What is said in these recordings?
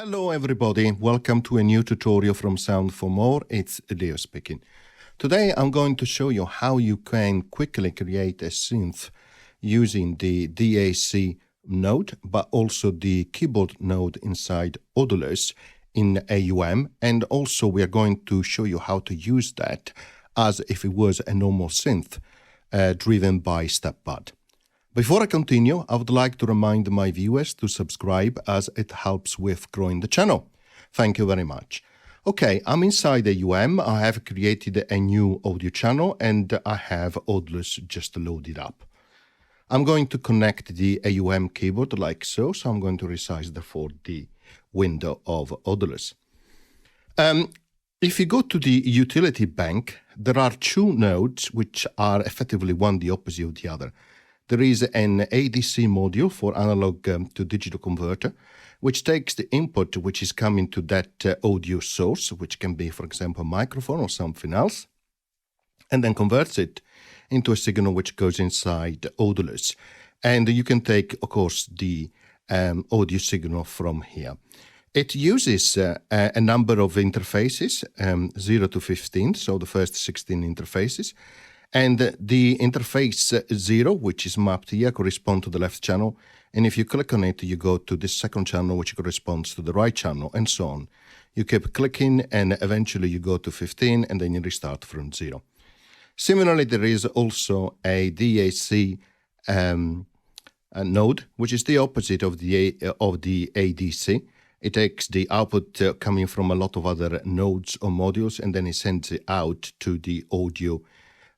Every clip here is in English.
Hello everybody, welcome to a new tutorial from Sound for More. It's Leo speaking. Today I'm going to show you how you can quickly create a synth using the DAC node, but also the keyboard node inside Audulus in AUM. And also we are going to show you how to use that as if it was a normal synth driven by StepBud. Before I continue, I would like to remind my viewers to subscribe as it helps with growing the channel. Thank you very much. Okay, I'm inside AUM. I have created a new audio channel and I have Audulus just loaded up. I'm going to connect the AUM keyboard like so. So I'm going to resize therefore the window of Audulus. If you go to the utility bank, there are two nodes which are effectively one the opposite of the other. There is an ADC module for analog to digital converter, which takes the input which is coming to that audio source, which can be, for example, a microphone or something else, and then converts it into a signal which goes inside Audulus. And you can take, of course, the audio signal from here. It uses a number of interfaces, 0 to 15, so the first 16 interfaces. And the interface 0, which is mapped here, corresponds to the left channel. And if you click on it, you go to the second channel, which corresponds to the right channel, and so on. You keep clicking, and eventually you go to 15, and then you restart from 0. Similarly, there is also a DAC node, which is the opposite of the ADC. It takes the output coming from a lot of other nodes or modules, and then it sends it out to the audio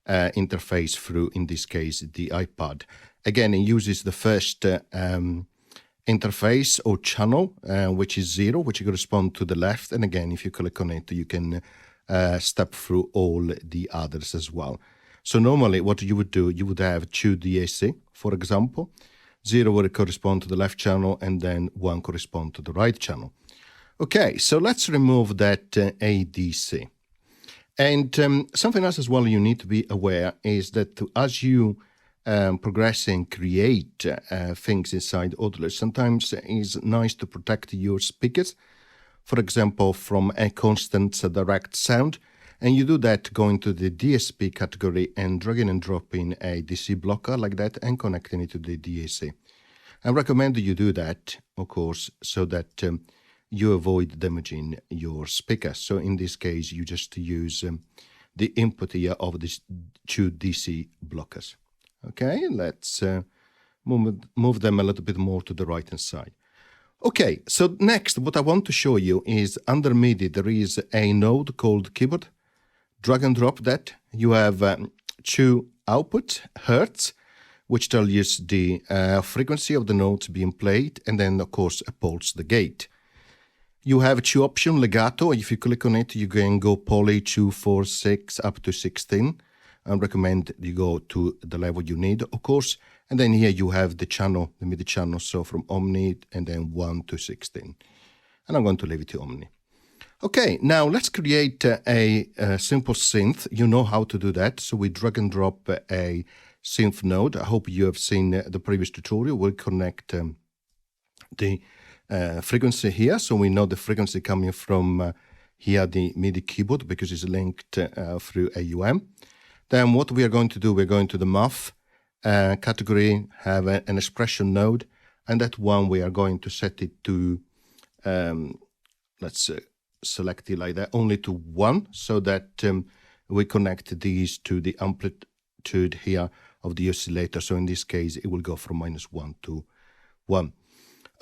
interface through, in this case, the iPad. Again, it uses the first interface or channel, which is 0, which corresponds to the left. And again, if you click on it, you can step through all the others as well. So normally what you would do, you would have 2 DAC, for example. 0 would correspond to the left channel, and then 1 correspond to the right channel. Okay, so let's remove that ADC. And something else as well you need to be aware is that as you progress and create things inside Audulus, sometimes it's nice to protect your speakers, for example, from a constant direct sound. And you do that going to the DSP category and dragging and dropping a DC blocker like that and connecting it to the DAC. I recommend you do that, of course, so that you avoid damaging your speaker. So in this case, you just use the input here of these 2 DC blockers. Okay, let's move them a little bit more to the right-hand side. Okay, so next, what I want to show you is under MIDI, there is a node called keyboard. Drag and drop that. You have 2 outputs, hertz, which tell you the frequency of the notes being played, and then, of course, a pulse, the gate. You have 2 options, legato. If you click on it, you can go poly 2, 4, 6, up to 16. I recommend you go to the level you need, of course. And then here you have the channel, the MIDI channel, so from Omni and then 1 to 16. And I'm going to leave it to Omni. Okay, now let's create a simple synth. You know how to do that. So we drag and drop a synth node. I hope you have seen the previous tutorial. We'll connect the frequency here, so we know the frequency coming from here, the MIDI keyboard, because it's linked through AUM. Then what we are going to do, we're going to the MUF category, have an expression node, and that one we are going to set it to, let's select it like that, only to 1, so that we connect these to the amplitude here of the oscillator. So in this case, it will go from -1 to 1.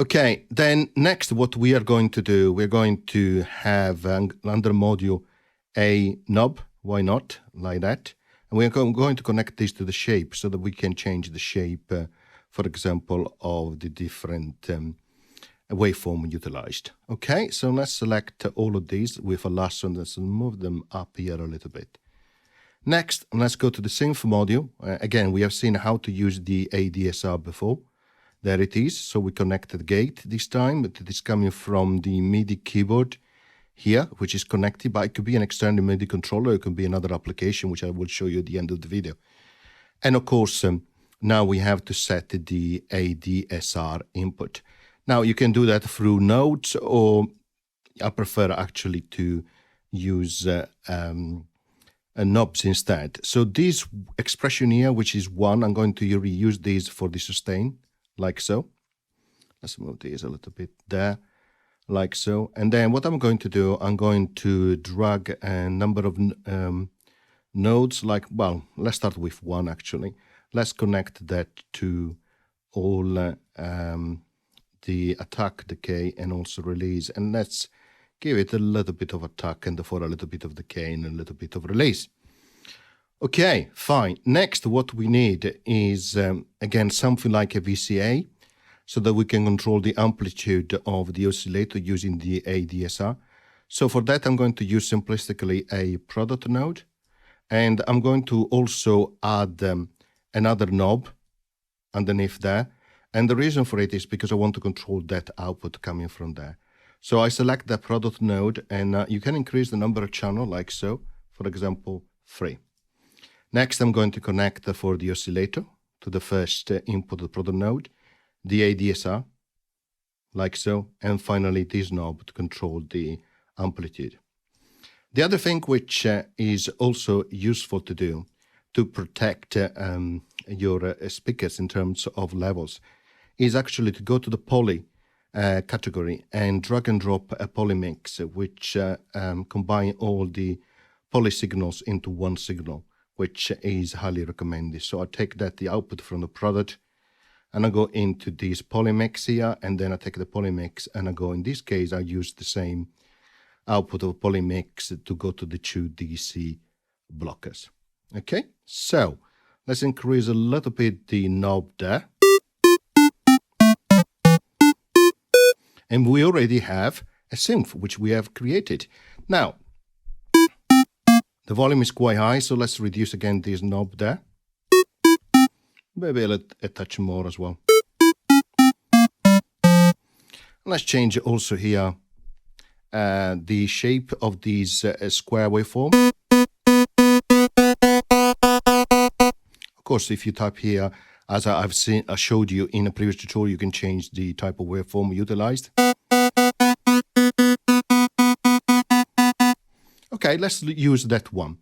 Okay, then next what we are going to do, we're going to have under module a knob, why not, like that. And we're going to connect this to the shape so that we can change the shape, for example, of the different waveform utilized. Okay, so let's select all of these with a lasso and let's move them up here a little bit. Next, let's go to the synth module. Again, we have seen how to use the ADSR before. There it is. So we connect the gate this time, but it is coming from the MIDI keyboard here, which is connected, but it could be an external MIDI controller. It could be another application, which I will show you at the end of the video. And of course, now we have to set the ADSR input. Now you can do that through nodes, or I prefer actually to use knobs instead. So this expression here, which is 1, I'm going to reuse these for the sustain, like so. Let's move these a little bit there, like so. And then what I'm going to do, I'm going to drag a number of nodes, like, well, let's start with 1 actually. Let's connect that to all the attack, decay, and also release. And let's give it a little bit of attack and therefore a little bit of decay and a little bit of release. Okay, fine. Next, what we need is, again, something like a VCA, so that we can control the amplitude of the oscillator using the ADSR. So for that, I'm going to use simplistically a product node, and I'm going to also add another knob underneath there. And the reason for it is because I want to control that output coming from there. So I select the product node, and you can increase the number of channels like so, for example, 3. Next, I'm going to connect for the oscillator to the first input of the product node, the ADSR, like so, and finally this knob to control the amplitude. The other thing which is also useful to do to protect your speakers in terms of levels is actually to go to the poly category and drag and drop a poly mix, which combine all the poly signals into one signal, which is highly recommended. So I take the output from the product, and I go into this polymix here, and then I take the polymix and I go, in this case, I use the same output of polymix to go to the 2 DC blockers. Okay, so let's increase a little bit the knob there. And we already have a synth, which we have created. Now, the volume is quite high, so let's reduce again this knob there. Maybe a touch more as well. Let's change also here the shape of these square waveform. Of course, if you type here, as I showed you in a previous tutorial, you can change the type of waveform utilized. Okay, let's use that one.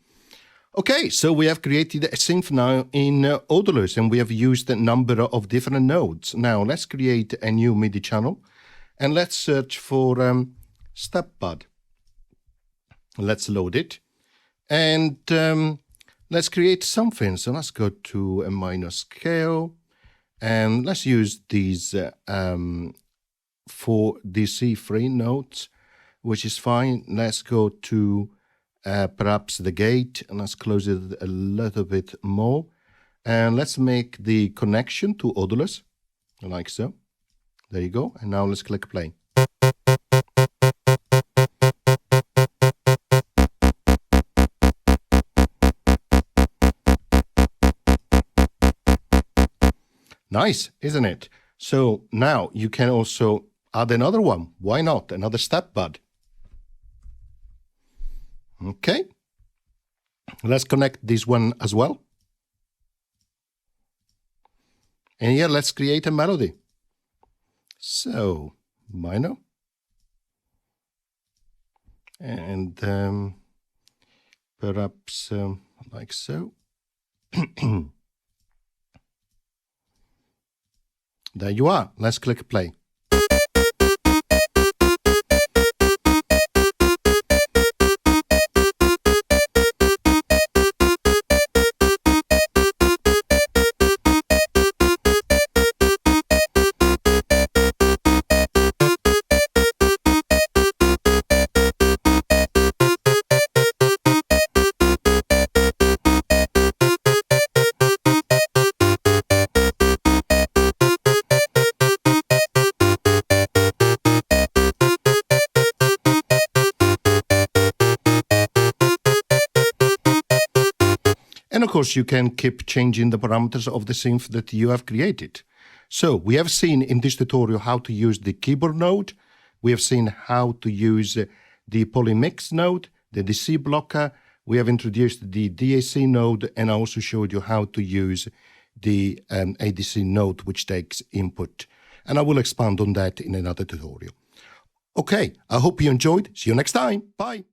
Okay, so we have created a synth now in Audulus, and we have used a number of different nodes. Now let's create a new MIDI channel, and let's search for StepBud. Let's load it, and let's create something. So let's go to a minor scale, and let's use these 4 DC3 notes, which is fine. Let's go to perhaps the gate, and let's close it a little bit more. And let's make the connection to Audulus, like so. There you go. And now let's click play. Nice, isn't it? So now you can also add another one. Why not? Another StepBud. Okay. Let's connect this one as well. And here, let's create a melody. So, minor. And perhaps like so. There you are. Let's click play. And of course, you can keep changing the parameters of the synth that you have created. So we have seen in this tutorial how to use the keyboard node. We have seen how to use the polymix node, the DC blocker. We have introduced the DAC node, and I also showed you how to use the ADC node, which takes input and I will expand on that in another tutorial. Okay, I hope you enjoyed. See you next time. Bye.